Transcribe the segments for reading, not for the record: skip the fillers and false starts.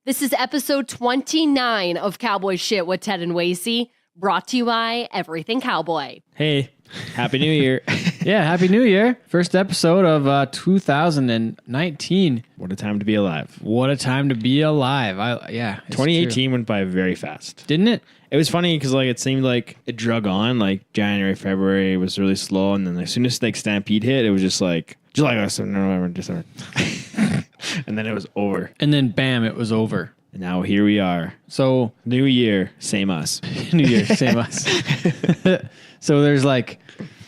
This is episode 29 of Cowboy Shit with Ted and Wacey, brought to you by Everything Cowboy. Hey, Happy New Year. Yeah, Happy New Year. First episode of 2019. What a time to be alive. What a time to be alive. 2018 went by very fast. Didn't it? It was funny because it seemed like it drug on. Like January, February was really slow. And then as soon as Stampede hit, it was just like July, August, November, December. And then it was over. And then bam, it was over. And now here we are. So New Year, same us. New Year, same us. So there's I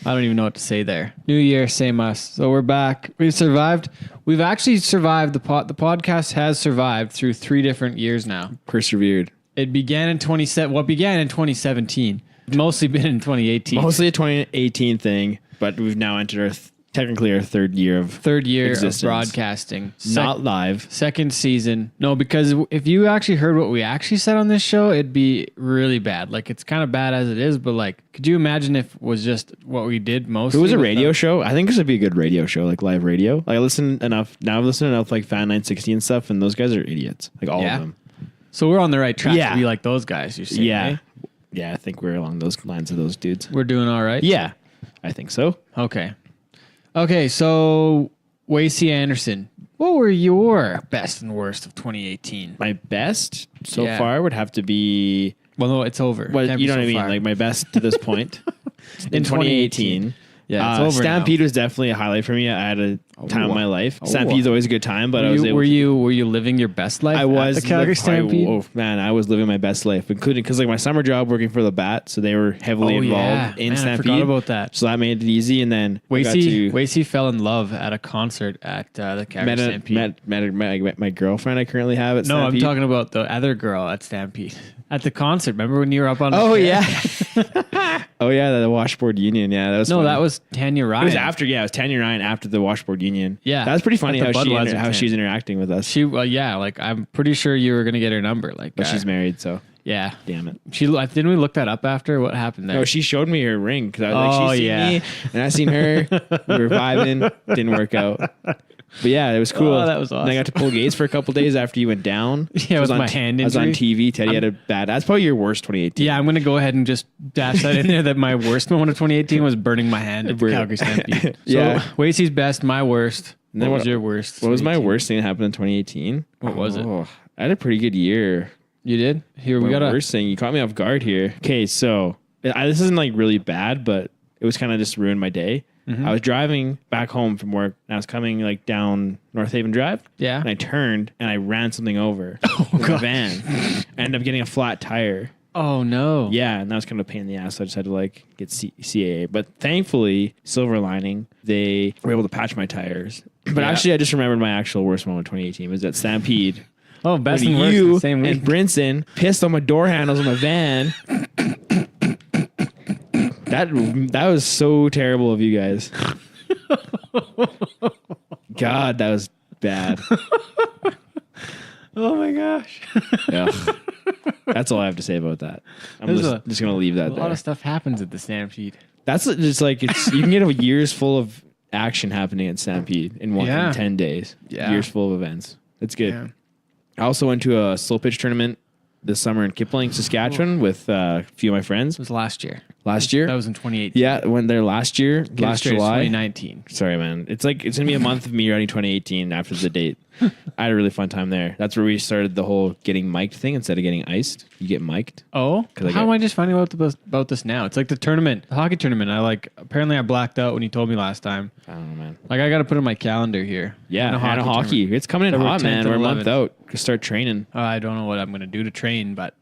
don't even know what to say there. New Year, same us. So we're back. We've survived. We've actually survived. The podcast has survived through 3 different years now. Persevered. It began in 2017. Mostly been in 2018. Mostly a 2018 thing, but we've now entered technically our third year of broadcasting. Not live. Second season. No, because if you actually heard what we actually said on this show, it'd be really bad. It's kind of bad as it is, but could you imagine if it was just what we did mostly? If it was a radio show, I think this would be a good radio show, live radio. I listen enough, now I've listened enough Fan 960 and stuff, and those guys are idiots. All of them. So we're on the right track to be like those guys, you're saying, yeah. eh? Yeah, I think we're along those lines of those dudes. We're doing all right? Yeah, I think so. Okay, so Wacey Anderson, what were your best and worst of 2018? My best so far would have to be... Well, no, it's over. Well, you know what I mean? My best to this point in 2018. Yeah, it's over Stampede now. was definitely a highlight for me. I had a time of my life. Stampede's always a good time, but were you living your best life? I was. At the Calgary Stampede. Oh man, I was living my best life, including because my summer job working for the Bat, so they were heavily involved in Stampede. I forgot about that. So that made it easy, and then Wacey fell in love at a concert at the Calgary Stampede. Met my girlfriend I currently have at Stampede. No, I'm talking about the other girl at Stampede. At the concert, remember when you were up on the Oh yeah, the Washboard Union. Yeah, that was funny. That was Tanya Ryan. It was after, it was Tanya Ryan after the Washboard Union. Yeah. That was pretty funny how she's interacting with us. I'm pretty sure you were going to get her number. But she's married, so. Yeah. Damn it. Didn't we look that up after? What happened there? No, she showed me her ring because I was she's seen me, and I seen her. We were vibing. Didn't work out. But yeah, it was cool. Oh, that was awesome. And I got to pull gates for a couple days after you went down. Yeah, with my hand injury. I was on TV. Teddy had a bad... That's probably your worst 2018. Yeah, I'm going to go ahead and just dash that in there that my worst moment of 2018 was burning my hand at the Calgary Stampede. So, Wacey's best, my worst. What was your worst? What was my worst thing that happened in 2018? What was it? I had a pretty good year. You did? Here, we got a... worst thing. You caught me off guard here. Okay, so... this isn't really bad, but it was kind of just ruined my day. Mm-hmm. I was driving back home from work, and I was coming down North Haven Drive. Yeah. And I turned, and I ran something over with a van. I ended up getting a flat tire. Oh, no. Yeah, and that was kind of a pain in the ass, so I just had to get CAA. But thankfully, silver lining, they were able to patch my tires. But actually, I just remembered my actual worst moment of 2018 was at Stampede. Oh, best and worst you the same week. And Brinson pissed on my door handles on my van. That was so terrible of you guys. God, that was bad. Oh my gosh. Ugh. That's all I have to say about that. I'm just going to leave that there. A lot of stuff happens at the Stampede. That's just you can get a years full of action happening at Stampede in 10 days. Yeah. Years full of events. It's good. Yeah. I also went to a slow pitch tournament this summer in Kipling, Saskatchewan with a few of my friends. It was last year. Last year? That was in 2018. Yeah, I went there last year, last July. 2019. Sorry, man. It's going to be a month of me writing 2018 after the date. I had a really fun time there. That's where we started the whole getting mic'd thing. Instead of getting iced, you get mic'd. Oh? How am I just finding out about this now? It's like the tournament, the hockey tournament. Apparently I blacked out when you told me last time. I don't know, man. I got to put in my calendar here. Yeah, Hannah Hockey. It's coming in hot, man. We're a month out. Start training. I don't know what I'm going to do to train, but...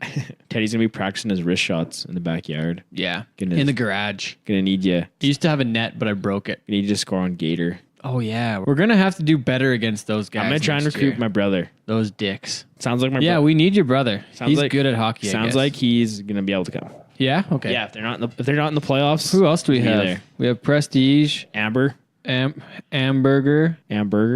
Teddy's going to be practicing his wrist shots in the backyard. Yeah, in the garage. Gonna need you. I used to have a net, but I broke it. You need to score on Gator. Oh, yeah. We're going to have to do better against those guys. I'm going to try and recruit my brother. Those dicks. Sounds like my brother. Yeah, we need your brother. He's good at hockey, Sounds like he's going to be able to come. Yeah? Okay. Yeah, if they're not in the playoffs. Who else do we have? We have Prestige. Amber. Amberger.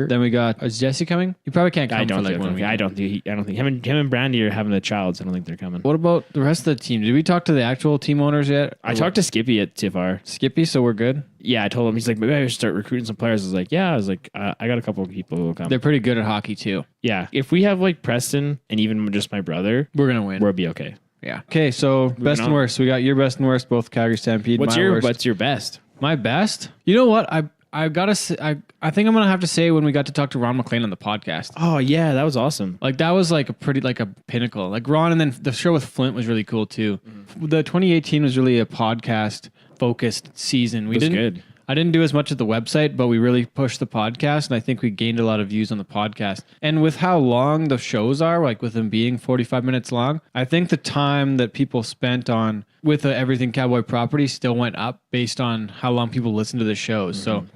Then we got, is Jesse coming? You probably can't come I don't for like think. 1 week. I don't think him and Brandy are having a child, so I don't think they're coming. What about the rest of the team? Did we talk to the actual team owners yet? I talked to Skippy at TFR. Skippy, so we're good? Yeah, I told him. He's like, maybe I should start recruiting some players. I was like, yeah. I was like, I got a couple of people who will come. They're pretty good at hockey too. Yeah. If we have like Preston and even just my brother, we're going to win. We'll be okay. Yeah. Okay, so best and worst. We got your best and worst, both Calgary Stampede. What's your best? My best? You know what? I gotta say, I think I'm gonna have to say when we got to talk to Ron McLean on the podcast. Oh yeah, that was awesome. Like that was like a pinnacle. Like Ron, and then the show with Flint was really cool too. The 2018 was really a podcast focused season. It was good. I didn't do as much at the website, but we really pushed the podcast, and I think we gained a lot of views on the podcast. And with how long the shows are, like with them being 45 minutes long, I think the time that people spent on with the Everything Cowboy property still went up based on how long people listen to the shows. So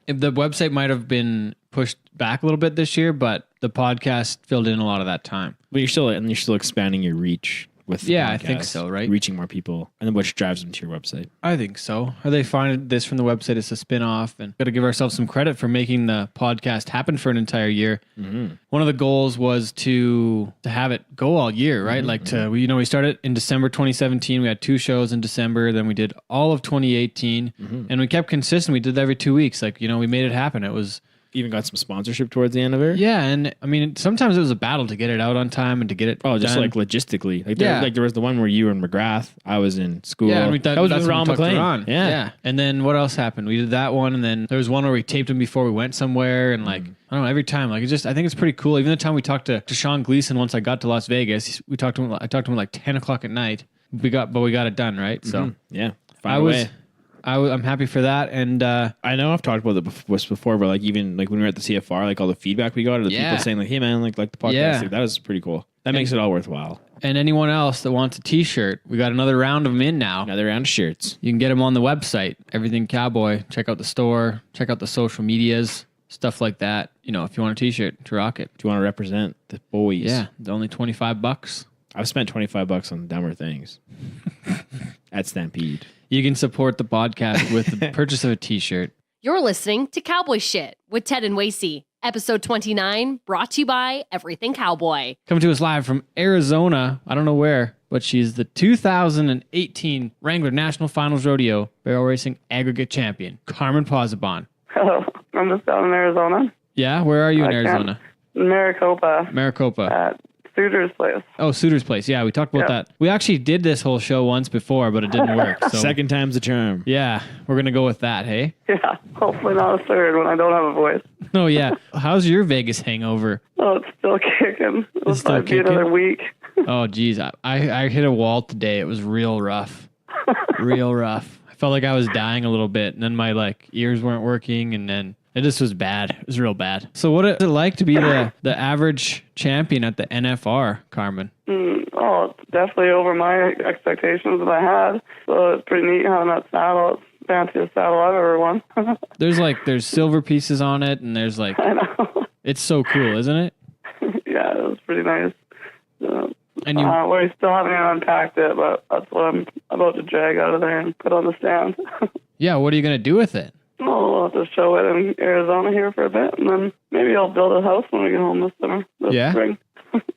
if the website might have been pushed back a little bit this year, but the podcast filled in a lot of that time. But you're still expanding your reach. With the podcast, I think so, right? Reaching more people, and then which drives them to your website. I think so. Or they find this from the website as a spin-off, and got to give ourselves some credit for making the podcast happen for an entire year. One of the goals was to have it go all year, right? We started in December 2017. We had 2 shows in December. Then we did all of 2018, and we kept consistent. We did that every 2 weeks. We made it happen. It was. Even got some sponsorship towards the end of it. Yeah, and I mean, sometimes it was a battle to get it out on time and to get it. Oh, just done. like logistically. There was the one where you were in McGrath. I was in school. Yeah, that was with Ron McLean. Yeah, and then what else happened? We did that one, and then there was one where we taped him before we went somewhere, and I don't know. Every time, I think it's pretty cool. Even the time we talked to Sean Gleason once I got to Las Vegas, I talked to him at like 10 o'clock at night. We got it done, right? So yeah, I'm happy for that, and I know I've talked about it before, but even when we were at the CFR, all the feedback we got, or the people saying hey man, like the podcast, that was pretty cool. That makes it all worthwhile. And anyone else that wants a T-shirt, we got another round of them in now. Another round of shirts. You can get them on the website, Everything Cowboy. Check out the store, check out the social medias, stuff like that. If you want a T-shirt, to rock it. Do you want to represent the boys? Yeah, it's only $25. I've spent $25 on dumber things at Stampede. You can support the podcast with the purchase of a T-shirt. You're listening to Cowboy Shit with Ted and Wacey, episode 29, brought to you by Everything Cowboy. Coming to us live from Arizona. I don't know where, but she's the 2018 Wrangler National Finals Rodeo Barrel Racing Aggregate Champion, Carman Pozzobon. Hello, I'm just down in Arizona. Yeah, where are you in Arizona? Maricopa. At Suter's place. Oh, Suter's place. Yeah, we talked about that. We actually did this whole show once before, but it didn't work. So. Second time's the charm. Yeah, we're going to go with that, hey? Yeah, hopefully not a third when I don't have a voice. Oh, yeah. How's your Vegas hangover? Oh, it's still kicking. It'll probably be another week. Oh, geez. I hit a wall today. It was real rough. Real rough. I felt like I was dying a little bit, and then my ears weren't working, and then it just was bad. It was real bad. So what is it like to be the average champion at the NFR, Carman? It's definitely over my expectations that I had. So it's pretty neat having that saddle. It's the fanciest saddle I've ever won. There's silver pieces on it, and there's I know. It's so cool, isn't it? Yeah, it was pretty nice. And we still haven't even unpacked it, but that's what I'm about to drag out of there and put on the stand. Yeah, what are you going to do with it? We'll have to show it in Arizona here for a bit, and then maybe I'll build a house when we get home this spring.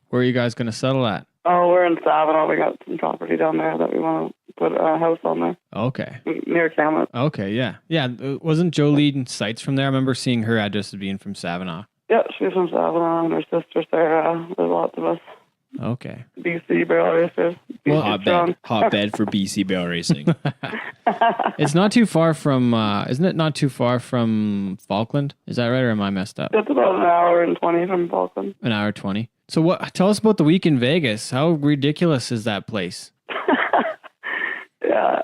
Where are you guys going to settle at? Oh, we're in Savannah. We got some property down there that we want to put a house on there. Okay. Near Camet. Okay, yeah. Yeah, wasn't Joe leading sites from there? I remember seeing her address as being from Savannah. Yeah, she's from Savannah, and her sister Sarah. There's lots of us. Okay. BC barrel racers. Well, hotbed for BC barrel racing. It's not too far from, isn't it not too far from Falkland? Is that right, or am I messed up? It's about an hour and 20 from Falkland. An hour 20. So tell us about the week in Vegas. How ridiculous is that place? Yeah.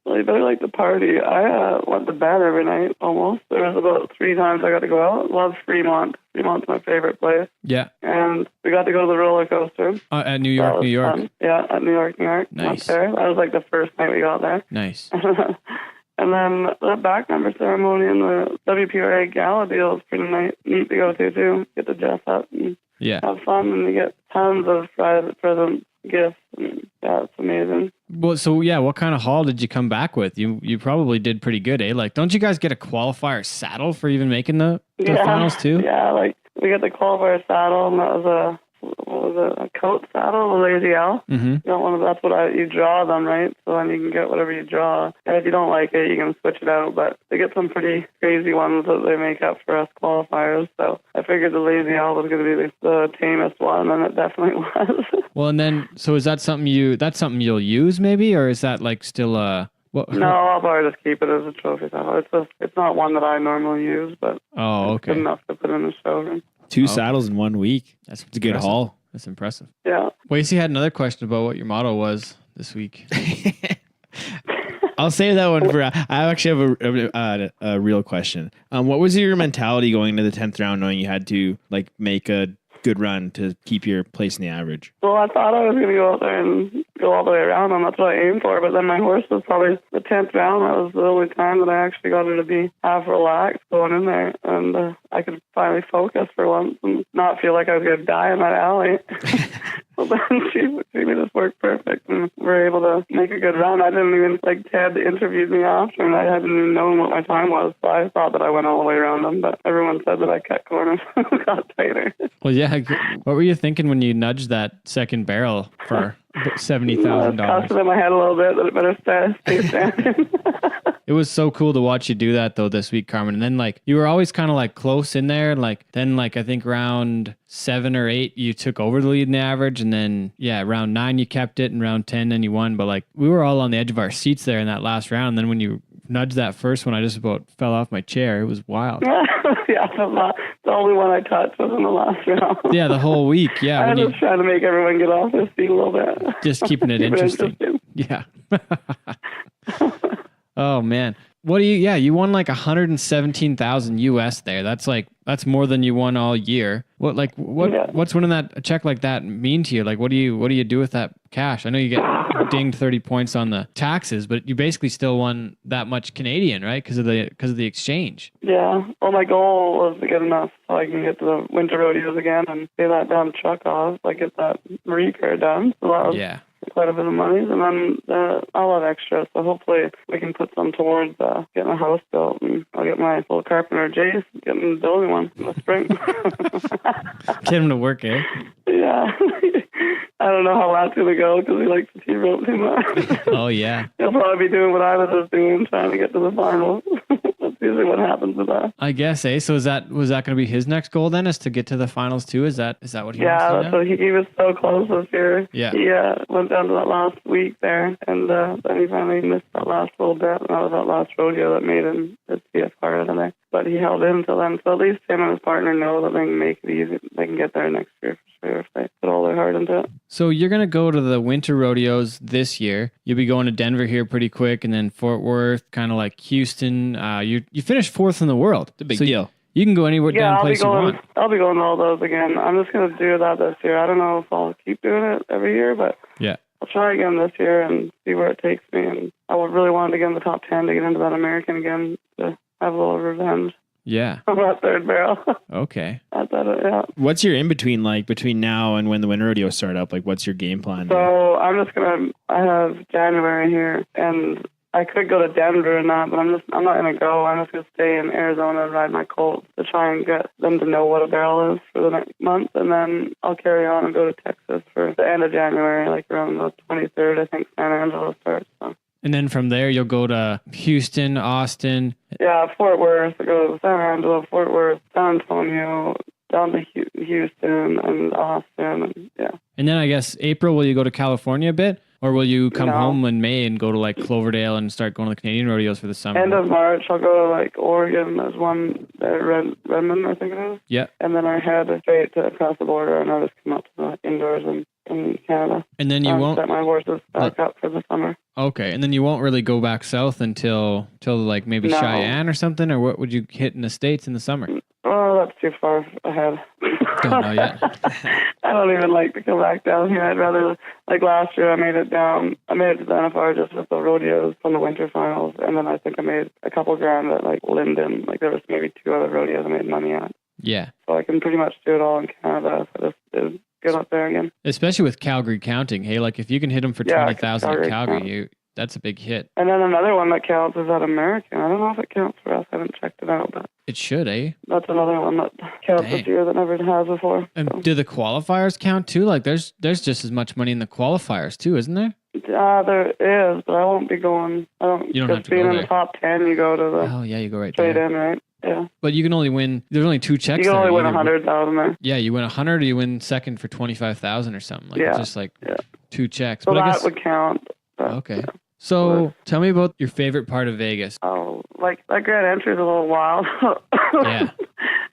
Well, you better like the party. I went to bed every night, almost. There was about 3 times I got to go out. Love Fremont. Fremont's my favorite place. Yeah. And we got to go to the roller coaster. At New York, New York. Fun. Yeah, at New York, New York. Nice. There. That was the first night we got there. Nice. And then the back number ceremony and the WPRA gala deal is pretty neat to go to, too. Get to dress up and have fun, and you get tons of private presents, gifts, and yeah, it's amazing. Well, so yeah, what kind of haul did you come back with? You probably did pretty good, eh? Like, don't you guys get a qualifier saddle for even making the finals too? Yeah, like we got the qualifier saddle, and that was a coat saddle, a Lazy L. Mm-hmm. You don't want to, that's what you draw them, right? So then you can get whatever you draw. And if you don't like it, you can switch it out. But they get some pretty crazy ones that they make up for us qualifiers. So I figured the Lazy L was going to be the tamest one, and it definitely was. Well, and then, so is that something you'll use maybe, or is that like still a... No, I'll probably just keep it as a trophy saddle. It's not one that I normally use, but it's good enough to put in the showroom. 2 saddles in 1 week. That's a good haul. That's impressive. Yeah. Wacey had another question about what your motto was this week. I'll save that one for. I actually have a real question. What was your mentality going into the 10th round, knowing you had to like make a good run to keep your place in the average? Well, I thought I was going to go out there and go all the way around, and that's what I aimed for. But then my horse was probably the 10th round. That was the only time that I actually got her to be half relaxed going in there, and I could finally focus for once and not feel like I was going to die in that alley. So then she made us work perfect, and we were able to make a good run. I didn't even, like, Ted interviewed me after, and I hadn't even known what my time was, so I thought that I went all the way around them, but everyone said that I cut corners and got tighter. Well, yeah. What were you thinking when you nudged that second barrel for $70,000? I was in my head a little bit that it better stay standing. It was so cool to watch you do that though this week, Carman. And then like you were always kind of like close in there, and like then like I think round 7 or 8 you took over the lead in the average, and then round 9 you kept it, and round 10 then you won. But like we were all on the edge of our seats there in that last round. And then when you nudged that first one, I just about fell off my chair. It was wild. Yeah, the only one I touched was in the last round. Yeah, the whole week. Yeah, I was just trying to make everyone get off their feet a little bit. Just keeping it interesting. Yeah. Oh man. What do you won like 117,000 US there. That's more than you won all year. What's winning a check like that mean to you? Like what do you do with that cash? I know you get dinged 30 points on the taxes, but you basically still won that much Canadian, right? Because of the exchange. Yeah. Well, my goal was to get enough so I can get to the winter rodeos again and pay that damn truck off, like get that repair done. So that was quite a bit of money, and then I'll have extra, so hopefully we can put some towards getting a house built, and I'll get my little carpenter Jace, getting building one in the spring. Get him to work, eh? Yeah. I don't know how that's going to go because he likes to T-rope too much. Oh, yeah. He'll probably be doing what I was just doing, trying to get to the finals. That's usually what happens with that. I guess, eh? So was that going to be his next goal then, is to get to the finals too? Is that what he wants to do? Yeah, so he was so close this year. Yeah. He went down to that last week there, and then he finally missed that last little bit, and that was that last rodeo that made him the CFR out of there. But he held in till then, so at least him and his partner know that they can make it easy. They can get there next year for sure if they put all their heart into it. So you're going to go to the winter rodeos this year. You'll be going to Denver here pretty quick, and then Fort Worth, kind of like Houston. You finished 4th in the world. It's a big deal. You can go anywhere damn place you want. I'll be going to all those again. I'm just going to do that this year. I don't know if I'll keep doing it every year, but I'll try again this year and see where it takes me. And I would really want to get in the top 10 to get into that American again to have a little revenge. Yeah. On that third barrel. Okay. What's your in-between like between now and when the winter rodeos start up? Like what's your game plan? So I have January here, and I could go to Denver and that, but I'm not going to go. I'm just going to stay in Arizona and ride my colts to try and get them to know what a barrel is for the next month. And then I'll carry on and go to Texas for the end of January, like around the 23rd, I think San Angelo starts. So. And then from there, you'll go to Houston, Austin. Yeah, Fort Worth. I go to San Angelo, Fort Worth, San Antonio, down to Houston and Austin. And, yeah. And then I guess April, will you go to California a bit? Or will you come home in May and go to like Cloverdale and start going to the Canadian rodeos for the summer? End of March, I'll go to like Oregon. There's one there, Redmond, I think it is. Yeah. And then I head straight to across the border, and I'll just come up to the indoors in Canada. And then you won't set my horses back up for the summer. Okay, and then you won't really go back south until like maybe Cheyenne or something, or what would you hit in the States in the summer? Oh, that's too far ahead. Don't know yet. I don't even like to come back down here. I'd rather, like last year, I made it to the NFR just with the rodeos from the winter finals, and then I think I made a couple grand at like Linden. Like there was maybe 2 other rodeos I made money at. Yeah. So I can pretty much do it all in Canada if I just did get up there again. Especially with Calgary counting. Hey, like if you can hit them for 20,000 at Calgary, that's a big hit. And then another one that counts is that American. I don't know if it counts for us. I haven't checked it out, but it should, eh? That's another one that counts this year that never has before. And do the qualifiers count too? Like there's just as much money in the qualifiers too, isn't there? There is, but I won't be going. You don't have to being in the top 10, you go to the. Oh yeah, you go right straight there. in, right? Yeah. But you can only win. There's only 2 checks. You can only win 100,000 there. Yeah, you win 100, or you win second for 25,000 or something. Like it's just like 2 checks. So but that I guess, would count. Okay. Yeah. So tell me about your favorite part of Vegas. Oh, like that Grand Entry is a little wild. Yeah.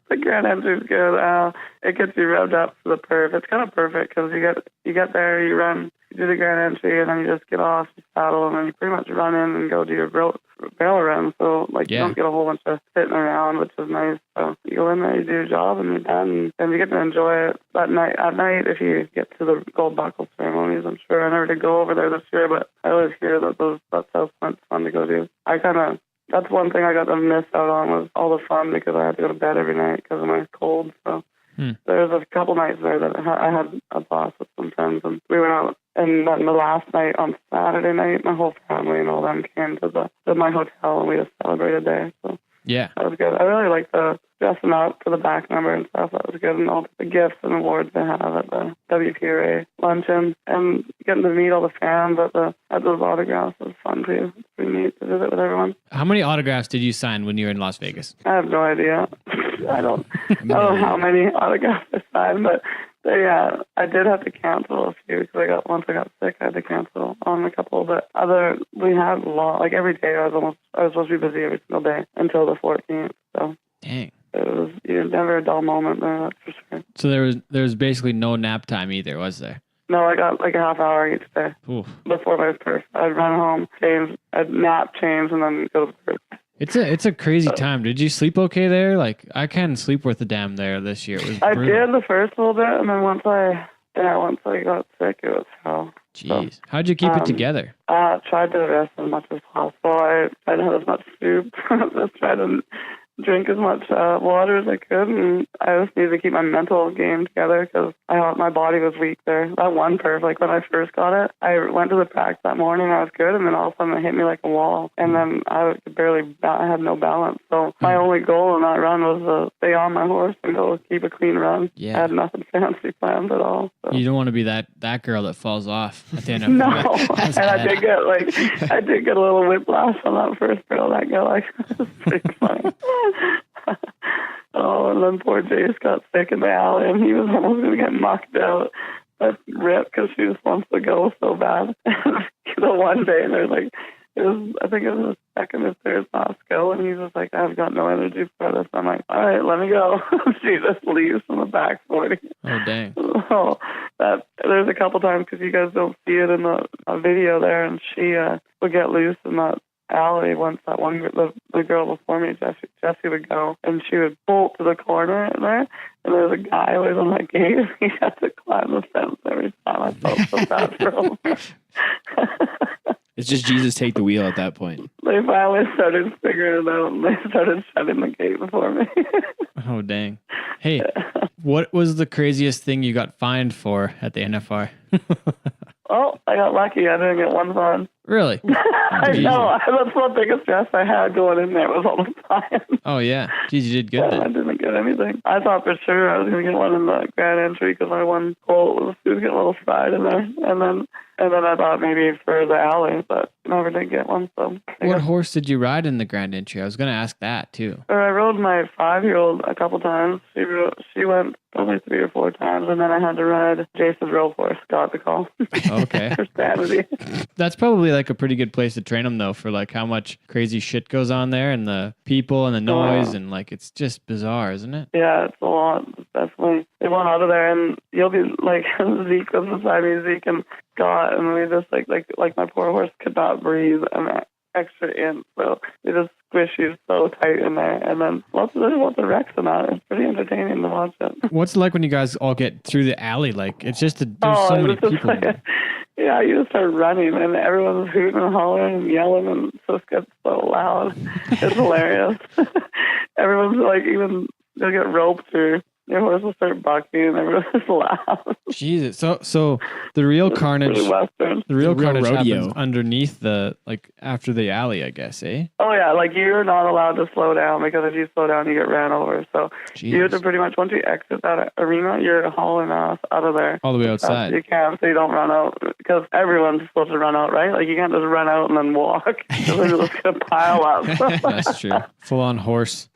The Grand Entry is good. It gets you revved up for the perf. It's kind of perfect because you get there, you run, you do the Grand Entry, and then you just get off, you paddle, and then you pretty much run in and go do your barrel run. So you don't get a whole bunch of sitting around, which is nice. So you go in there, you do your job, and you're done. And you get to enjoy it that night. At night, if you get to the gold buckle ceremonies, I'm sure I never did go over there this year, but I always hear that that's how fun to go do. That's one thing I got to miss out on was all the fun because I had to go to bed every night because of my cold. So there was a couple nights there that I had a blast with some friends, and we went out. And then the last night on Saturday night, my whole family and all them came to my hotel, and we just celebrated there. So yeah, that was good. I really liked the dressing up for the back number and stuff. That was good, and all the gifts and awards they have at the WPRA luncheon, and getting to meet all the fans at those autographs was fun too. It's pretty neat to visit with everyone. How many autographs did you sign when you were in Las Vegas? I have no idea. I don't know how many autographs I signed, but I did have to cancel a few because once I got sick, I had to cancel on a couple. But we had a lot. Like every day, I was supposed to be busy every single day until the 14th. So dang, it was never a dull moment there. That's for sure. So there was basically no nap time either, was there? No, I got like a half hour each day. Oof. Before my perf. I'd run home, change, I'd nap, change, and then go to the perf. It's a crazy time. Did you sleep okay there? Like I couldn't sleep worth a damn there this year. It was brutal. I did the first little bit, and then once I got sick, it was hell. Jeez, so, how'd you keep it together? Tried to rest as much as possible. I tried to have as much soup. Just tried to drink as much water as I could, and I just needed to keep my mental game together because my body was weak there. That one perf, like when I first got it, I went to the practice that morning, I was good, and then all of a sudden it hit me like a wall, and then I had no balance. So my only goal in that run was to stay on my horse and go keep a clean run. Yeah. I had nothing fancy planned at all. So. You don't want to be that girl that falls off at the end of no, and I did get a little whiplash on that first girl. That girl, it was pretty funny. Oh, and then poor Jace got sick in the alley, and he was almost going to get knocked out. That's Rip, because she just wants to go so bad. The one day, and there's like, I think it was the second or third last go, and he's just like, I've got no energy for this. I'm like, all right, let me go. She just leaves from the back 40. Oh, dang. So there's a couple times, because you guys don't see it in the video there, and she would get loose in that alley once that the girl before me, Jessie would go, and she would bolt to the corner in there, and there was a guy always on that gate, and he had to climb the fence every time. I felt so bad for him. It's just Jesus take the wheel at that point. They finally started figuring it out, and they started shutting the gate before me. Oh, dang. Hey, what was the craziest thing you got fined for at the NFR? Oh, I got lucky. I didn't get one fine. Really? I know. That's the biggest stress I had going in there was all the fines. Oh, yeah. Geez, you did good then. I didn't get anything. I thought for sure I was going to get one in the Grand Entry because my one hole was getting a little fried in there. And then I thought maybe for the alley, but never did get one. So what horse did you ride in the Grand Entry? I was going to ask that, too. I rode my 5-year-old a couple times. She went probably 3 or 4 times, and then I had to ride Jason's real horse, got the call. Okay. For sanity. That's probably like a pretty good place to train them, though, for like how much crazy shit goes on there and the people and the noise and like it's just bizarre, isn't it? Yeah, it's a lot. It's definitely. They went out of there, and you'll be like Zeke was beside me, Zeke and Scott, and we just like my poor horse could not breathe an extra inch, so we just squish you so tight in there, and then lots of wrecks in that. It's pretty entertaining to watch it. What's it like when you guys all get through the alley? Like it's just there's so many people. Yeah, you just start running, and everyone's hooting and hollering and yelling, and it just gets so loud. It's hilarious. Everyone's like, even they'll get roped or your horse will start bucking and everyone just laugh. Jesus. So the real carnage, Really Western. the real carnage rodeo happens underneath the, like, after the alley, I guess, eh? Oh yeah, like you're not allowed to slow down because if you slow down, you get ran over. So you have to pretty much, once you exit that arena, you're hauling ass out of there. All the way outside. You can't, so you don't run out because everyone's supposed to run out, right? Like you can't just run out and then walk because then you're just gonna pile up. That's true. Full on horse.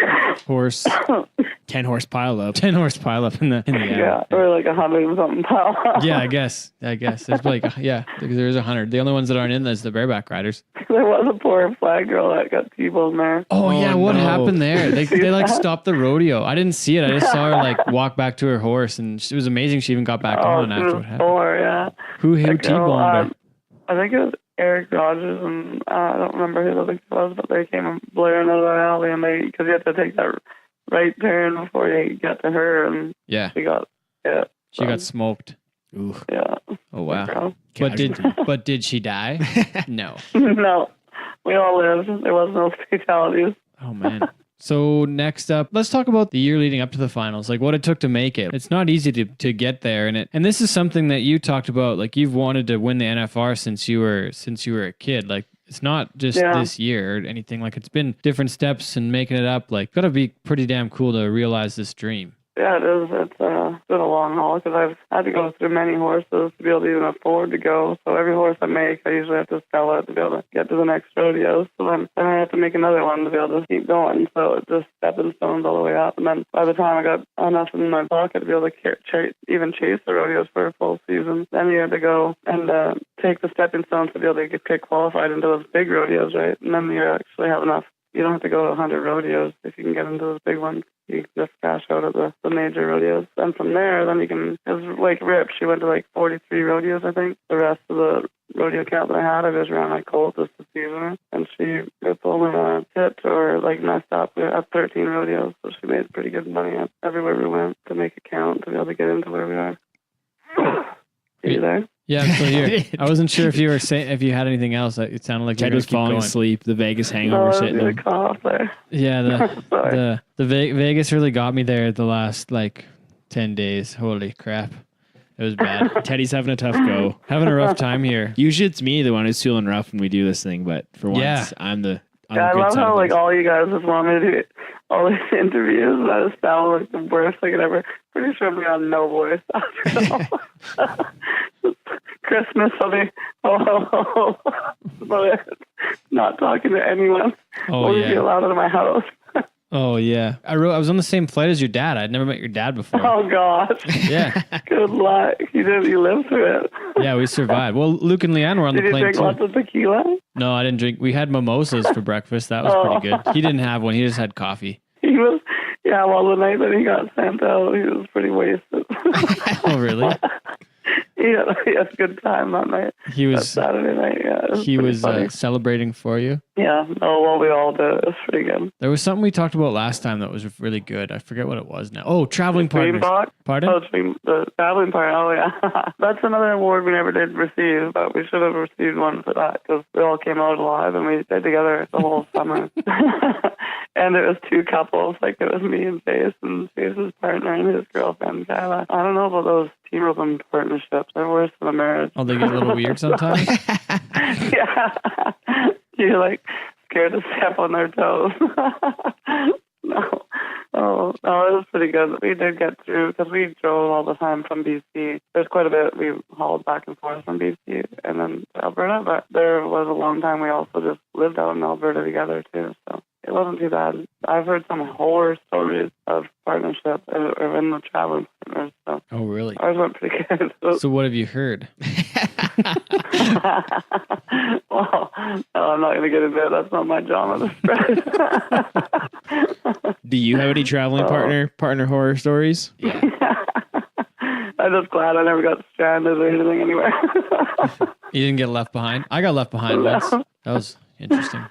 10 horse pile up. 10 horse pile up in the alley. Yeah, or like 100 and something pile up. Yeah, I guess. There's like, there's 100. The only ones that aren't in is the bareback riders. There was a poor flag girl that got T-boned there. Oh yeah, what no. happened there? They like stopped the rodeo. I didn't see it. I just saw her like walk back to her horse, and it was amazing. She even got back on after what happened. Poor, yeah. Who That girl, T-boned her? I think it was Eric Rogers, and I don't remember who the other guy was, but they came blaring out of the alley, and because you had to take that right turn before you get to her, and Yeah, she got she got smoked. Ooh. Yeah. Oh wow. Girl. But did she die? No. No, we all lived. There was no fatalities. Oh man. So next up, let's talk about the year leading up to the finals, like what it took to make it. It's not easy to get there, and this is something that you talked about. Like you've wanted to win the NFR since you were a kid. Like it's not just this year or anything. Like it's been different steps and making it up. Like gotta be pretty damn cool to realize this dream. Yeah, it is. It's been a long haul because I've had to go through many horses to be able to even afford to go. So every horse I make, I usually have to sell it to be able to get to the next rodeo. So then I have to make another one to be able to keep going. So it's just stepping stones all the way up. And then by the time I got enough in my pocket to be able to even chase the rodeos for a full season, then you have to go and take the stepping stones to be able to get qualified into those big rodeos, right? And then you actually have enough. You don't have to go to 100 rodeos if you can get into those big ones. You can just cash out at the major rodeos. And from there, then you can, it was like Rip. She went to like 43 rodeos, I think. The rest of the rodeo count that I had, I just ran my colt just to see her. And she only hit or like messed up at 13 rodeos. So she made pretty good money everywhere we went to make it count, to be able to get into where we are. Are you there? Yeah, I'm still here. I wasn't sure if you were saying if you had anything else. It sounded like Ted was falling asleep. The Vegas hangover sitting him. Cough there. Yeah, the Vegas really got me there the last like 10 days. Holy crap. It was bad. Teddy's having a tough go. Having a rough time here. Usually it's me, the one who's feeling rough when we do this thing, but for once, I'm the I love how like all you guys just want me to do all these interviews, and I just sound like the worst I could ever. Pretty sure I'm gonna have no voice after all. Christmas, I'll be not talking to anyone. Only be allowed out of my house. Oh yeah, I was on the same flight as your dad. I'd never met your dad before. Oh gosh. Yeah. Good luck. You lived through it. Yeah, we survived. Well, Luke and Leanne were on the plane too. Did you drink lots of tequila? No, I didn't drink. We had mimosas for breakfast. That was pretty good. He didn't have one. He just had coffee. He was, well, the night that he got sent out, he was pretty wasted. Oh really? He had a good time that night. He was Saturday night. Yeah, he was celebrating for you. Yeah. Oh well, we all did. It was pretty good. There was something we talked about last time that was really good. I forget what it was now. Oh, traveling partners. Pardon? Oh, the traveling partner. Oh yeah, that's another award we never did receive, but we should have received one for that because we all came out alive and we stayed together the whole summer. And it was two couples, like it was me and Chase and Chase's partner and his girlfriend, Kyla. I don't know about those team partnerships. They're worse than a marriage. Oh, they get a little weird sometimes? Yeah. You're like scared to step on their toes. No. Oh, it was pretty good. We did get through because we drove all the time from BC. There's quite a bit we hauled back and forth from BC and then to Alberta, but there was a long time we also just lived out in Alberta together too, so it wasn't too bad. I've heard some horror stories of partnership or in the traveling partners. So oh, really? Ours went pretty good. So what have you heard? Well, no, I'm not going to get into it. That's not my job on the spread. Do you have any traveling partner horror stories? Yeah. I'm just glad I never got stranded or anything anywhere. You didn't get left behind? I got left behind once. That was interesting.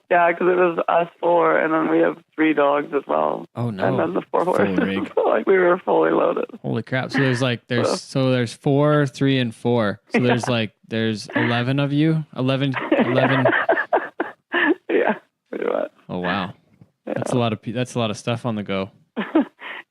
Yeah, because it was us four, and then we have 3 dogs as well. Oh no! And then the 4 horses. Like we were fully loaded. Holy crap! So there's 4, 3, and 4. So there's 11 of you. 11. Yeah, pretty much. Oh wow, yeah. That's a lot of stuff on the go.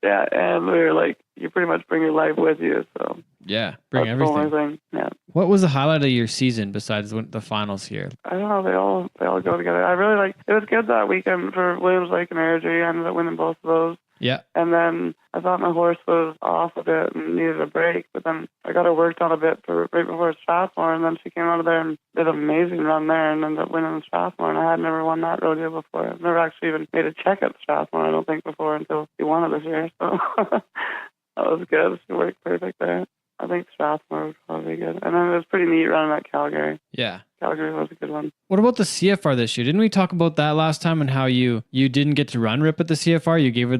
Yeah, and we were like, you pretty much bring your life with you. So yeah, bring that's everything. The only thing. Yeah. What was the highlight of your season besides the finals here? I don't know. They all go together. I really like. It was good that weekend for Williams Lake and Energy. I ended up winning both of those. Yeah. And then I thought my horse was off a bit and needed a break, but then I got her worked on a bit right before Strathmore, and then she came out of there and did an amazing run there and ended up winning in Strathmore, and I had never won that rodeo before. I've never actually even made a check at Strathmore, I don't think, before until she won it this year, so that was good. She worked perfect there. I think Strathmore was probably good. And then it was pretty neat running at Calgary. Yeah. Calgary was a good one. What about the CFR this year? Didn't we talk about that last time and how you didn't get to run Rip at the CFR? You gave her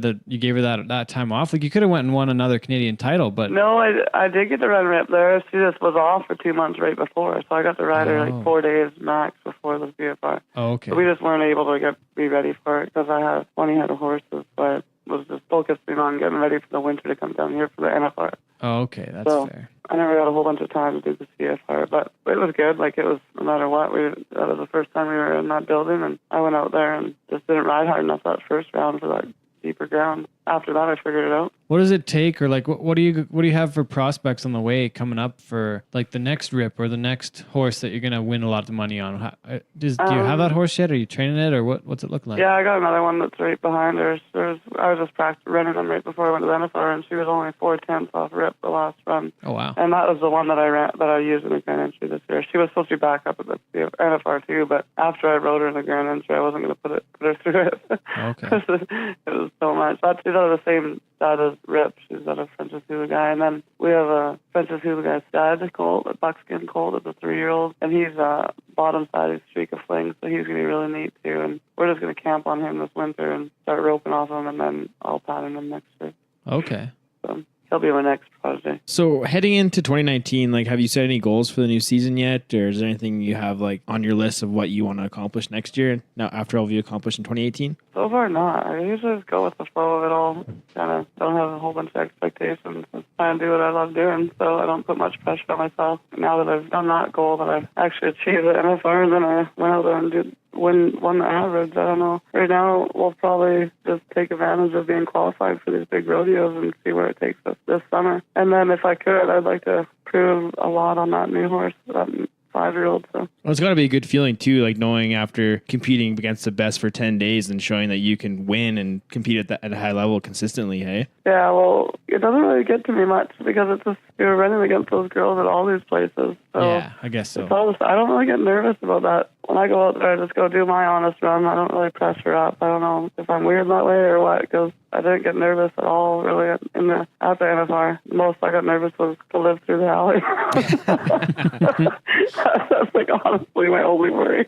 that time off. Like you could have went and won another Canadian title, but no, I did get to run Rip there. She just was off for 2 months right before, so I got to ride her like 4 days max before the CFR. Oh, okay. So we just weren't able to be ready for it because I had 20 head of horses, but was just focusing on getting ready for the winter to come down here for the NFR. Oh, okay, that's fair. I never got a whole bunch of time to do the CFR, but it was good. Like, it was, no matter what, that was the first time we were in that building, and I went out there and just didn't ride hard enough that first round for that deeper ground. After that, I figured it out. What does it take, or like, what do you have for prospects on the way coming up for like the next Rip or the next horse that you're gonna win a lot of money on? Do you have that horse yet? Are you training it, or what's it looking like? Yeah, I got another one that's right behind her. I was just running them right before I went to the NFR, and she was only 4/10 off Rip the last run. Oh wow! And that was the one that I used in the Grand Entry this year. She was supposed to be back up at the NFR too, but after I rode her in the Grand Entry, I wasn't going to put her through it. Okay. It was so much. But she's out of the same stud as Rip. She's out of French's Hula Guy. And then we have a French's Hula Guy stud colt, a buckskin colt. It's a 3-year-old. And he's bottom side of Streak of Fling, so he's going to be really neat too. And we're just going to camp on him this winter and start roping off him, and then I'll pattern him next year. Okay. So he'll be my next project. So heading into 2019, like, have you set any goals for the new season yet, or is there anything you have like on your list of what you want to accomplish next year? Now, after all of you accomplished in 2018. So far, not. I usually just go with the flow of it all. Kind of don't have a whole bunch of expectations. Just try and do what I love doing, so I don't put much pressure on myself. Now that I've done that goal, that I've actually achieved the NFR, and then I went out there and won the average. I don't know. Right now, we'll probably just take advantage of being qualified for these big rodeos and see where it takes us this summer. And then if I could, I'd like to prove a lot on that new horse, that 5-year-old. So. Well, it's got to be a good feeling too, like knowing after competing against the best for 10 days and showing that you can win and compete at a high level consistently, hey? Yeah, well, it doesn't really get to me much because it's just, you're running against those girls at all these places. So yeah, I guess so. I don't really get nervous about that. When I go out there, I just go do my honest run. I don't really press her up. I don't know if I'm weird that way or what, because I didn't get nervous at all, really, at the NFR. Most I got nervous was to live through the alley. That's like honestly my only worry.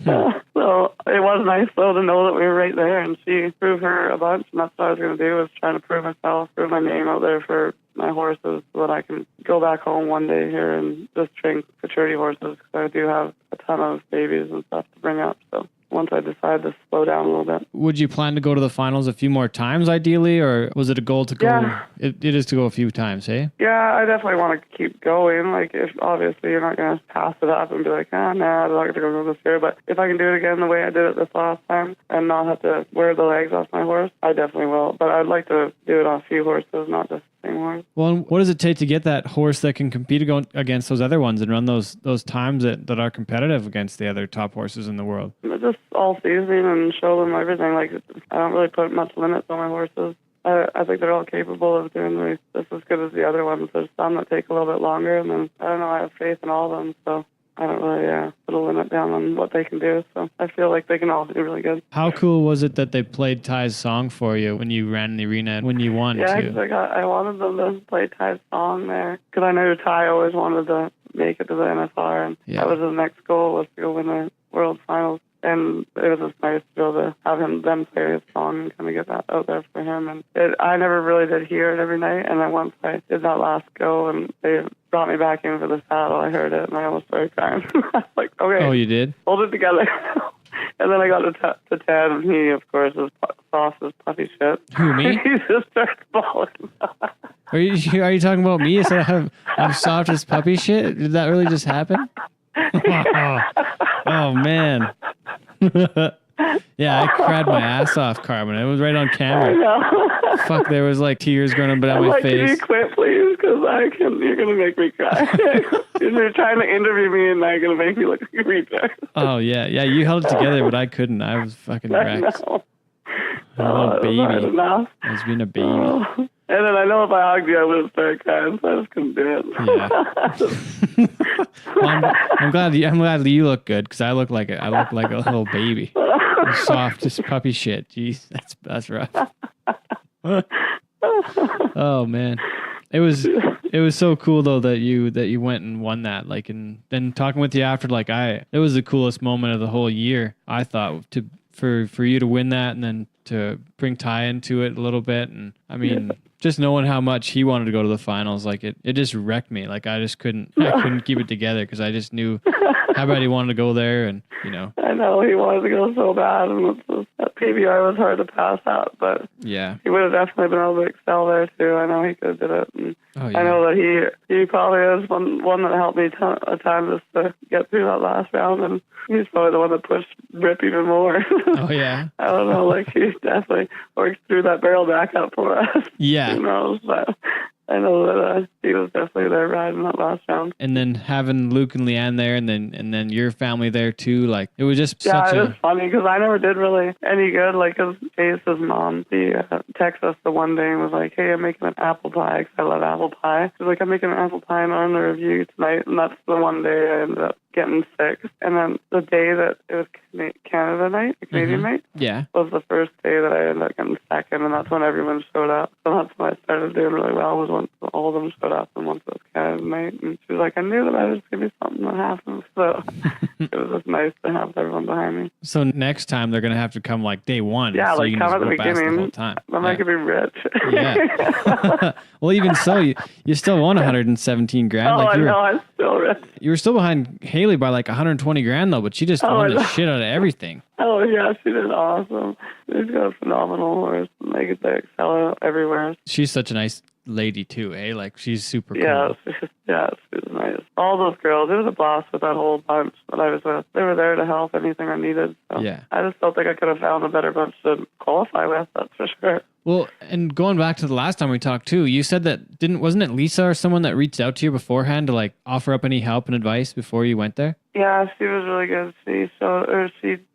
So it was nice, though, to know that we were right there, and she proved her a bunch, and that's what I was going to do, was trying to prove myself, prove my name out there for my horses so that I can go back home one day here and just train futurity horses, because I do have a ton of babies and stuff to bring up. So once I decide to slow down a little bit. Would you plan to go to the finals a few more times ideally, or was it a goal to go? Yeah. It is to go a few times, hey? Yeah, I definitely want to keep going. Like, if obviously you're not going to pass it up and be like, nah, I'm not going to go this year. But if I can do it again the way I did it this last time and not have to wear the legs off my horse, I definitely will. But I'd like to do it on a few horses, not just the same horse. Well, what does it take to get that horse that can compete against those other ones and run those times that are competitive against the other top horses in the world? Just all seasoning and show them everything. Like, I don't really put much limits on my horses. I think they're all capable of doing just as good as the other ones. There's some that take a little bit longer, and then, I don't know, I have faith in all of them, so I don't really put a limit down on what they can do. So I feel like they can all do really good. How cool was it that they played Ty's song for you when you ran in the arena and when you won, yeah, too? Yeah, I wanted them to play Ty's song there, because I know Ty always wanted to make it to the NFR, and that was his next goal, was to go win the World Finals. And it was just nice to be able to have them play his song and kind of get that out there for him. And I never really did hear it every night. And then once I did that last go and they brought me back in for the saddle, I heard it and I almost started crying. I was like, okay. Oh, you did? Hold it together. And then I got to Ted, and he, of course, is soft as puppy shit. Who, me? He just starts bawling. Are you talking about me? So I'm soft as puppy shit? Did that really just happen? Oh man. Yeah, I cried my ass off, Carmen. It was right on camera. I know. Fuck, there was like tears going down I'm my like, face. can you quit, please? Because you're going to make me cry. You're trying to interview me and now you're going to make me look like a retard. Oh, yeah. Yeah, you held it together, but I couldn't. I was fucking wrecked. A little baby. I was being a baby. Oh. And then I know if I hugged you, I would have started crying, so I just couldn't do it. Yeah. Well, I'm glad you look good because I look like a little baby. Soft, just puppy shit. Jeez, that's rough. Oh man, it was so cool though that you went and won that. Like, and then talking with you after, like it was the coolest moment of the whole year. I thought for you to win that and then to bring Ty into it a little bit, and I mean. Yeah. Just knowing how much he wanted to go to the finals, like it just wrecked me. Like I couldn't keep it together because I just knew how bad he wanted to go there, and I know he wanted to go so bad, and that PBR was hard to pass out, but yeah, he would have definitely been able to excel there too. I know he could have did it, and I know that he probably is one that helped me a time just to get through that last round, and he's probably the one that pushed Rip even more. Oh yeah, I don't know, like he definitely worked through that barrel back up for us. Yeah. Who knows, but I know that he was definitely there riding that last round. And then having Luke and Leanne there, and then your family there too. Like it was just it was funny because I never did really any good. Like, cause Ace's mom, she texted us the one day and was like, "Hey, I'm making an apple pie because I love apple pie." She's like, "I'm making an apple pie and I'm going to review tonight," and that's the one day I ended up getting sick. And then the day that it was Canada night, Canadian night, was the first day that I ended up getting second, and that's when everyone showed up. So that's when I started doing really well, was once all of them showed up and once it was Canada night. And she was like, "I knew that I was going to be something that happened." So it was just nice to have everyone behind me. So next time they're going to have to come like day one. Yeah, so like you come can at the beginning. The whole time. Then I could be rich. Yeah. Well, even so, you still won 117 grand. Oh, like I know, I'm still rich. You were still behind Haley by like 120 grand though, but she just won the shit out of everything. Oh yeah, she did awesome. She's got a phenomenal horse. They get to excel everywhere. She's such a nice lady too, eh? Like she's super cool. Yeah, she's nice. All those girls, it was a blast with that whole bunch that I was with. They were there to help anything I needed. So yeah. I just felt like I could have found a better bunch to qualify with, that's for sure. Well, and going back to the last time we talked too, you said that wasn't it Lisa or someone that reached out to you beforehand to like offer up any help and advice before you went there? Yeah, she was really good. She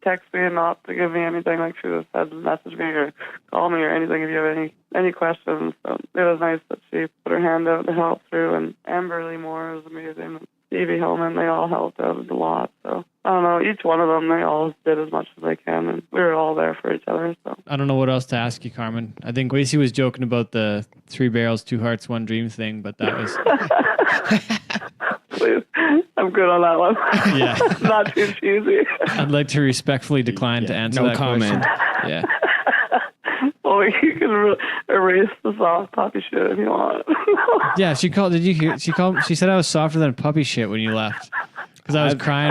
texted me not to give me anything. Like she just said, message me or call me or anything if you have any questions. So it was nice that she put her hand out to help through. And Amberly Moore was amazing. Stevie Hillman, they all helped out a lot. So I don't know, each one of them, they all did as much as they can, and we were all there for each other. So I don't know what else to ask you, Carmen. I think Wacey was joking about the 3 barrels, 2 hearts, 1 dream thing, but that was. Please, I'm good on that one. Yeah, not too cheesy. I'd like to respectfully decline to answer that comment. Question. Yeah. Well, you can erase the soft puppy shit if you want. Yeah, she called. Did you hear? She said I was softer than puppy shit when you left because I was crying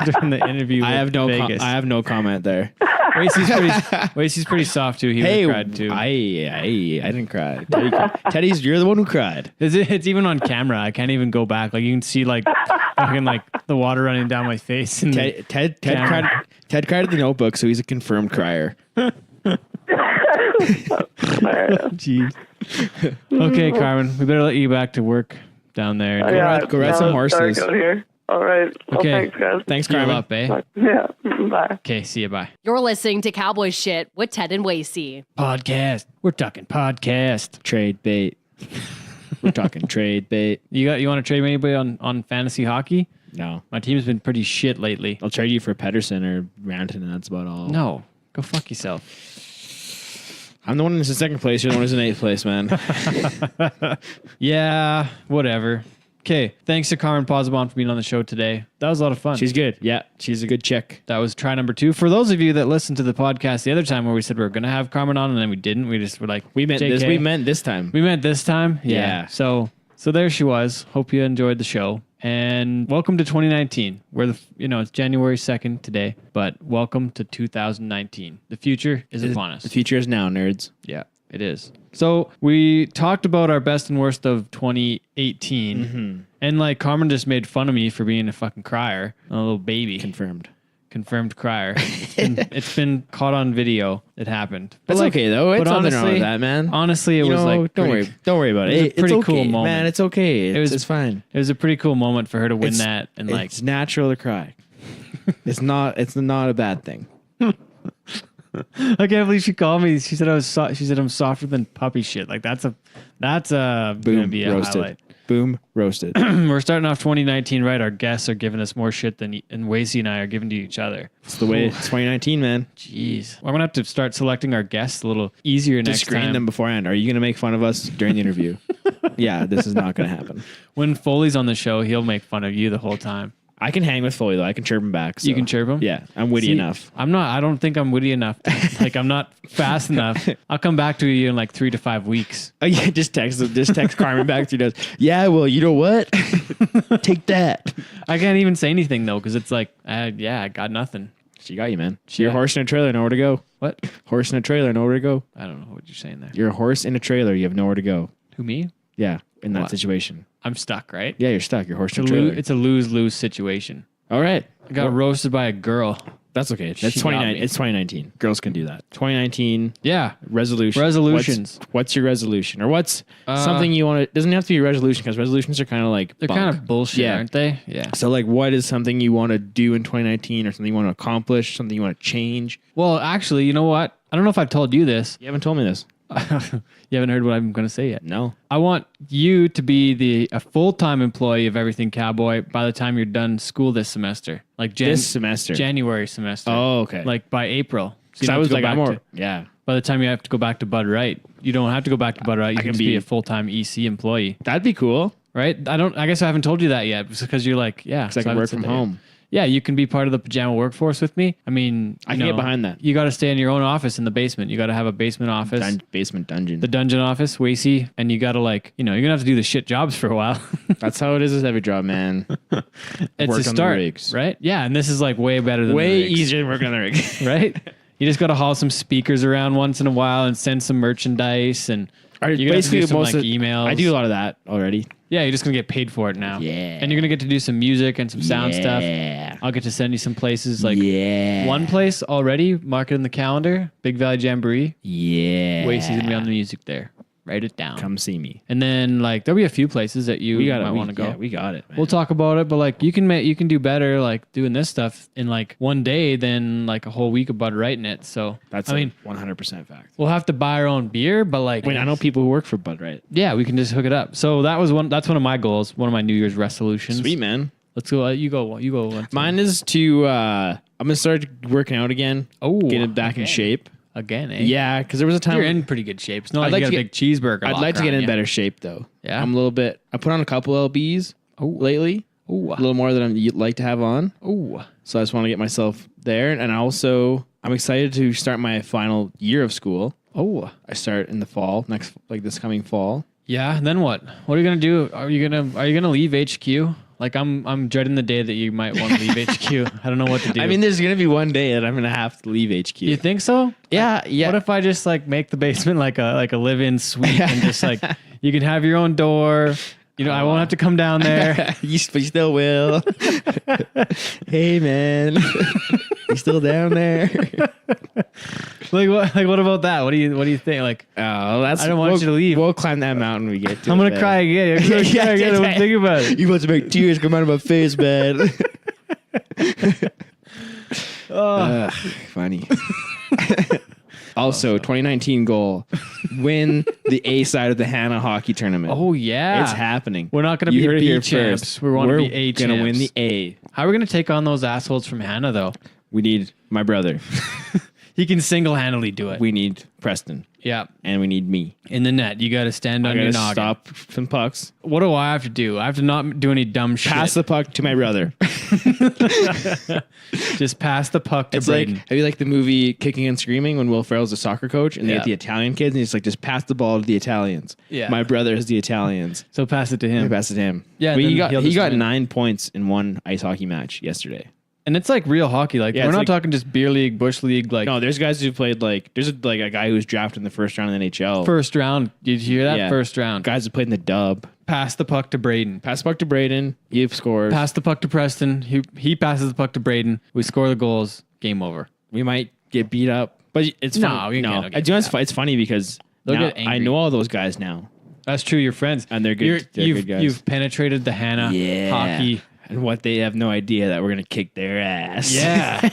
during the interview. I have no. Vegas. I have no comment there. Wacey's pretty soft too. He cried too. I didn't cry. Teddy's, you're the one who cried. It's even on camera. I can't even go back. Like you can see like the water running down my face. Ted cried. Ted cried at the Notebook, so he's a confirmed crier. Jeez. Okay, Carmen, we better let you back to work down there. Go ride some horses. Here. All right. Well, okay. Thanks, guys. Thanks, Carmen. Up, eh? Yeah. Bye. Okay, see you. Bye. You're listening to Cowboy Shit with Ted and Wacey. Podcast. We're talking podcast. Trade bait. We're talking trade bait. You want to trade anybody on fantasy hockey? No. My team's been pretty shit lately. I'll trade you for Pedersen or Ranton, and that's about all. No. Go fuck yourself. I'm the one who's in second place. You're the one who's in 8th place, man. Yeah, whatever. Okay, thanks to Carman Pozzobon for being on the show today. That was a lot of fun. She's good. Yeah, she's a good chick. That was try number 2. For those of you that listened to the podcast the other time where we said we were going to have Carman on and then we didn't, we just were like, we meant JK. this. We meant this time. We meant this time? Yeah. So there she was. Hope you enjoyed the show. And welcome to 2019. It's January 2nd today, but welcome to 2019. The future is upon us. The future is now, nerds. Yeah, it is. So we talked about our best and worst of 2018. Mm-hmm. And like Carmen just made fun of me for being a fucking crier, a little baby. Confirmed. confirmed crier. It's been caught on video. It happened. That's okay though. It's nothing wrong with that, man. Honestly, it was like don't worry about it. It's a pretty cool moment, man. It's okay. It's fine. It was a pretty cool moment for her to win that, and like it's natural to cry. It's not a bad thing. I can't believe she called me. She said she said I'm softer than puppy shit. Like that's Boom, gonna be a roasted. highlight. Boom, roasted. We're starting off 2019 right. Our guests are giving us more shit than Wacey and I are giving to each other. It's the way. It's 2019, man. Jeez, I'm gonna have to start selecting our guests a little easier next time. Screen them beforehand. Are you gonna make fun of us during the interview? Yeah, this is not gonna happen. When Foley's on the show, he'll make fun of you the whole time. I can hang with Foley though. I can chirp him back. So. You can chirp him? Yeah, I'm witty enough. I'm not. I don't think I'm witty enough. Like I'm not fast enough. I'll come back to you in like 3 to 5 weeks. Oh yeah, just text Carman back 3 days. Yeah, well, you know what? Take that. I can't even say anything though because it's like, I got nothing. She got you, man. You're a horse in a trailer, nowhere to go. What? Horse in a trailer, nowhere to go. I don't know what you're saying there. You're a horse in a trailer. You have nowhere to go. Who, me? Yeah, in that situation. I'm stuck, right? Yeah, you're stuck. You're a horse in a trailer. It's a lose-lose situation. All right. I got roasted by a girl. That's okay. That's 2019. It's 2019. Girls can do that. 2019. Yeah. Resolutions. What's your resolution? Or what's something you want to... Doesn't have to be a resolution because resolutions are kind of like... They're kind of bullshit, aren't they? Yeah. So like what is something you want to do in 2019 or something you want to accomplish, something you want to change? Well, actually, you know what? I don't know if I've told you this. You haven't told me this. You haven't heard what I'm going to say yet. No. I want you to be a full-time employee of Everything Cowboy by the time you're done school this semester. Like this semester. January semester. Oh, okay. Like by April. So I was like, yeah. By the time you have to go back to Bud Wright, you don't have to go back to Bud Wright. You can just be a full-time EC employee. That'd be cool. Right? I guess I haven't told you that yet because you're like, yeah. Because I can work from home. Yeah, you can be part of the pajama workworkforce with me. I mean, I can get behind that. You got to stay in your own office in the basement. You got to have a basement office. Basement dungeon. The dungeon office, Wacey. And you got to you're going to have to do the shit jobs for a while. That's how it is with every job, man. It's work a start, right? Yeah, and this is like way better than way the rigs. easier than working on the rig. Right? You just got to haul some speakers around once in a while and send some merchandise and you basically do some, emails. I do a lot of that already. Yeah, you're just going to get paid for it now. Yeah. And you're going to get to do some music and some sound stuff. I'll get to send you some places one place already, mark it in the calendar, Big Valley Jamboree. Yeah. Wacey's going to be on the music there. Write it down. Come see me. And then there'll be a few places that you might want to go. Yeah, we got it, man. We'll talk about it, but you can do better doing this stuff in one day than a whole week of Bud Wrighting it. So that's 100% fact. We'll have to buy our own beer, but I know people who work for Bud Wright. Yeah, we can just hook it up. So that's one of my goals, one of my New Year's resolutions. Sweet, man. Let's go. You go. Mine is to I'm gonna start working out again. Oh, get it back in shape. Again, eh? Yeah, because there was a time you're in pretty good shape. It's not like you got a big cheeseburger. I'd like to get in better shape though. Yeah, I'm a little bit. I put on a couple lbs lately. A little more than I'd like to have on. So I just want to get myself there, and also I'm excited to start my final year of school. I start in the fall this coming fall. Yeah. And then what? What are you gonna do? Are you gonna leave HQ? I'm dreading the day that you might want to leave HQ. I don't know what to do. I mean, there's gonna be one day that I'm gonna have to leave HQ. You think so? Yeah. What if I just make the basement like a live-in suite and just you can have your own door. I won't have to come down there. You still will. Hey man, you still down there? What about that? What do you think? I don't want you to leave. We'll climb that mountain when we get to I'm gonna cry again. I'm gonna cry again. Think about it. You about to make tears come out of my face, man. Funny. Also, 2019 goal: win the A side of the Hannah hockey tournament. Oh yeah, it's happening. We're not going to be B champs. We're going to be A champs. We're going to win the A. How are we going to take on those assholes from Hannah though? We need my brother. He can single-handedly do it. We need Preston. Yeah, and we need me in the net. You got to stand on your noggin. Stop some pucks. What do I have to do? I have to not do any dumb shit. Pass the puck to my brother. Just pass the puck to Braden. Have you the movie Kicking and Screaming when Will Ferrell's a soccer coach and they get the Italian kids and he's just pass the ball to the Italians. Yeah. My brother is the Italians. So pass it to him. Pass it to him. Yeah. But he got 9 points in one ice hockey match yesterday. And it's like real hockey. Like we're not talking just beer league, bush league. Like no, there's guys who played like there's a guy who was drafted in the first round in the NHL. First round. Did you hear that? Yeah. First round. Guys who played in the dub. Pass the puck to Braden. Pass the puck to Braden. He scores. Pass the puck to Preston. He passes the puck to Braden. We score the goals. Game over. We might get beat up, but it's funny. No, it's funny because now I know all those guys now. That's true. You're friends, and they're good. They're good guys. You've penetrated the Hannah hockey. And what they have no idea that we're going to kick their ass. Yeah.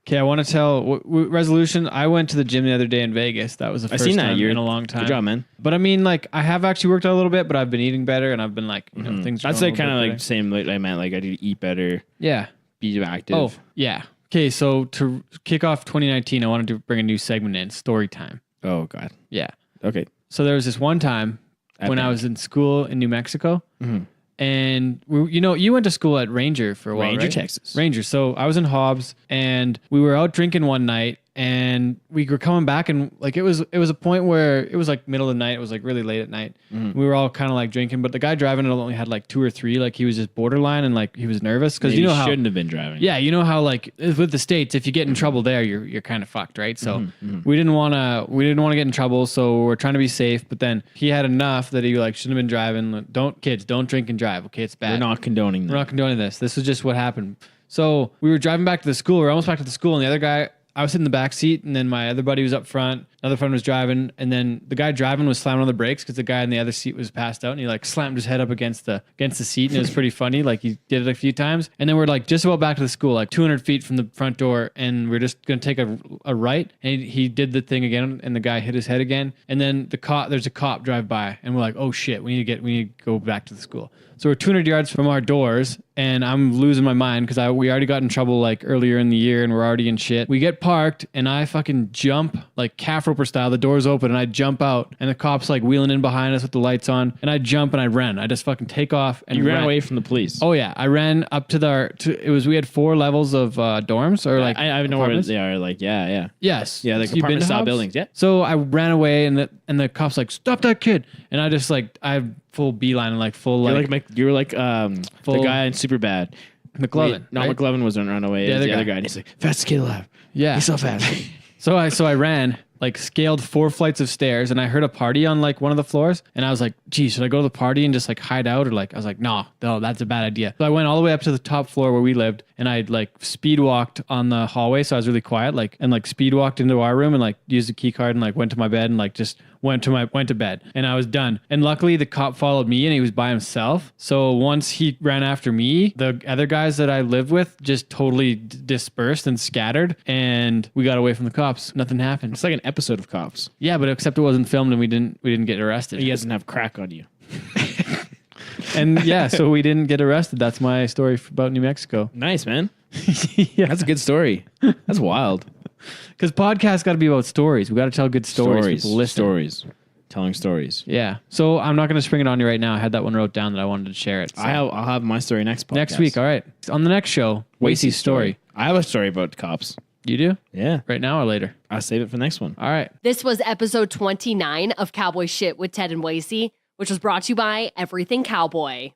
Okay, I want to tell resolution. I went to the gym the other day in Vegas. That was the first time in a long time. Good job, man. But I mean, like, I have actually worked out a little bit, but I've been eating better, and I've been like, you know, things. That's like kind of like same. Like I meant, like I need to eat better. Yeah. Be active. Oh, yeah. Okay, so to kick off 2019, I wanted to bring a new segment in, story time. Oh God. Yeah. Okay. So there was this one time when I was in school in New Mexico. Mm-hmm. And you went to school at Ranger for a while, Ranger, right? Texas. Ranger. So I was in Hobbs, and we were out drinking one night, and we were coming back, and like it was a point where it was like middle of the night. It was like really late at night. We were all kind of like drinking, but the guy driving it only had like 2 or 3. Like he was just borderline, and like he was nervous because you know how shouldn't have been driving. Yeah, you know how like with the States, if you get in trouble there, you're kind of fucked, right? So we didn't want to get in trouble, so we're trying to be safe. But then he had enough that he like shouldn't have been driving. Don't drink and drive. Okay, it's bad. We're not condoning that. We're not condoning this. This is just what happened. So we were driving back to the school. We're almost back to the school, and the other guy, I was sitting in the back seat, and then my other buddy was up front. Another friend was driving, and then the guy driving was slamming on the brakes because the guy in the other seat was passed out, and he like slammed his head up against the seat, and it was pretty funny. Like he did it a few times, and then we're like just about back to the school, like 200 feet from the front door, and we're just gonna take a right, and he did the thing again, and the guy hit his head again, and then there's a cop drive by, and we're like, oh shit, we need to go back to the school. So we're 200 yards from our doors, and I'm losing my mind because we already got in trouble like earlier in the year, and we're already in shit. We get parked, and I fucking jump like calf roper style. The door's open, and I jump out, and the cop's like wheeling in behind us with the lights on, and I jump and I ran. I just fucking take off and you ran away from the police. Oh yeah, I ran up to we had 4 levels of dorms or like I know where they are. Like yeah. Yes. Yeah, like apartment style buildings. Yeah. So I ran away, and the cop's like, stop that kid, and I just like I full beeline and like full like you're like the guy in Superbad. McLovin. Right? McLovin wasn't run away. The other guy. And he's like, fastest kid alive. Yeah. He's so fast. So I ran, like scaled 4 flights of stairs, and I heard a party on like one of the floors, and I was like, geez, should I go to the party and just like hide out? Or like, I was like, no, that's a bad idea. So I went all the way up to the top floor where we lived, and I like speed walked on the hallway. So I was really quiet, and speed walked into our room and like used the key card and like went to my bed and like just went to bed, and I was done. And luckily the cop followed me, and he was by himself. So once he ran after me, the other guys that I lived with just totally dispersed and scattered, and we got away from the cops. Nothing happened. It's like an episode of Cops. Yeah, but except it wasn't filmed, and we didn't get arrested. He doesn't have crack on you. And yeah, so we didn't get arrested. That's my story about New Mexico. Nice, man. Yeah, that's a good story. That's wild. Because podcasts got to be about stories. We got to tell good stories. Stories. Telling stories. Yeah. So I'm not going to spring it on you right now. I had that one wrote down that I wanted to share it. So. I'll have my story next podcast. Next week. All right. On the next show, Wacey's story. I have a story about cops. You do? Yeah. Right now or later? I'll save it for the next one. All right. This was episode 29 of Cowboy Shit with Ted and Wacey, which was brought to you by Everything Cowboy.